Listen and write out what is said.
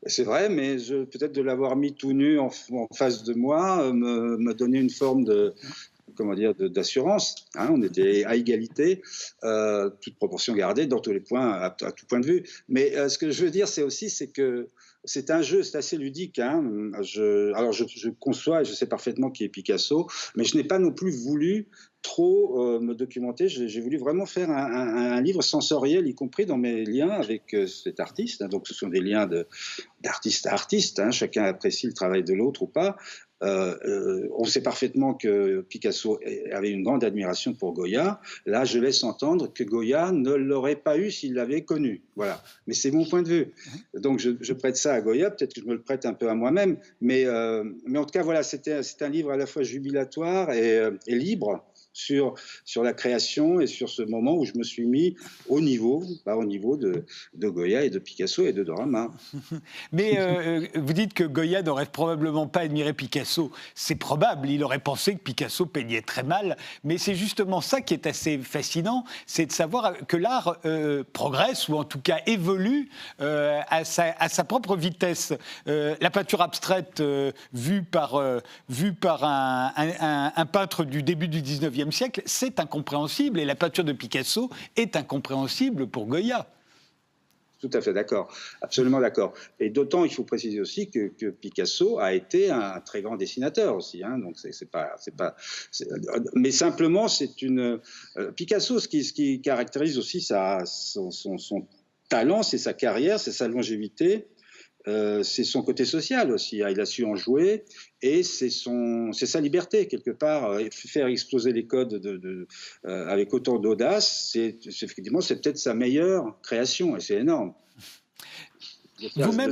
C'est vrai, mais peut-être de l'avoir mis tout nu en face de moi me donnait une forme de, comment dire, d'assurance. Hein, on était à égalité, toute proportion gardée dans tous les points, à tout point de vue. Mais ce que je veux dire, c'est que c'est un jeu, c'est assez ludique. Hein. Alors je conçois et je sais parfaitement qui est Picasso, mais je n'ai pas non plus voulu trop me documenter. J'ai voulu vraiment faire un livre sensoriel, y compris dans mes liens avec cet artiste. Hein. Donc ce sont des liens d'artiste à artiste. Hein. Chacun apprécie le travail de l'autre ou pas. On sait parfaitement que Picasso avait une grande admiration pour Goya. Là, je laisse entendre que Goya ne l'aurait pas eu s'il l'avait connu. Voilà. Mais c'est mon point de vue. Donc, je prête ça à Goya. Peut-être que je me le prête un peu à moi-même. Mais en tout cas, voilà, c'est un livre à la fois jubilatoire et libre sur la création et sur ce moment où je me suis mis au niveau de Goya et de Picasso et de Dorama. Mais vous dites que Goya n'aurait probablement pas admiré Picasso. C'est probable, il aurait pensé que Picasso peignait très mal. Mais c'est justement ça qui est assez fascinant, c'est de savoir que l'art progresse, ou en tout cas évolue à sa propre vitesse. La peinture abstraite vue par un peintre du début du 19e siècle, c'est incompréhensible. Et la peinture de Picasso est incompréhensible pour Goya. Tout à fait d'accord, absolument d'accord. Et d'autant, il faut préciser aussi que Picasso a été un très grand dessinateur aussi. Hein, donc mais simplement, Picasso, ce qui caractérise aussi son talent, c'est sa carrière, c'est sa longévité. C'est son côté social aussi, hein. Il a su en jouer et c'est sa liberté quelque part. Faire exploser les codes avec autant d'audace, effectivement c'est peut-être sa meilleure création et c'est énorme. Vous-même,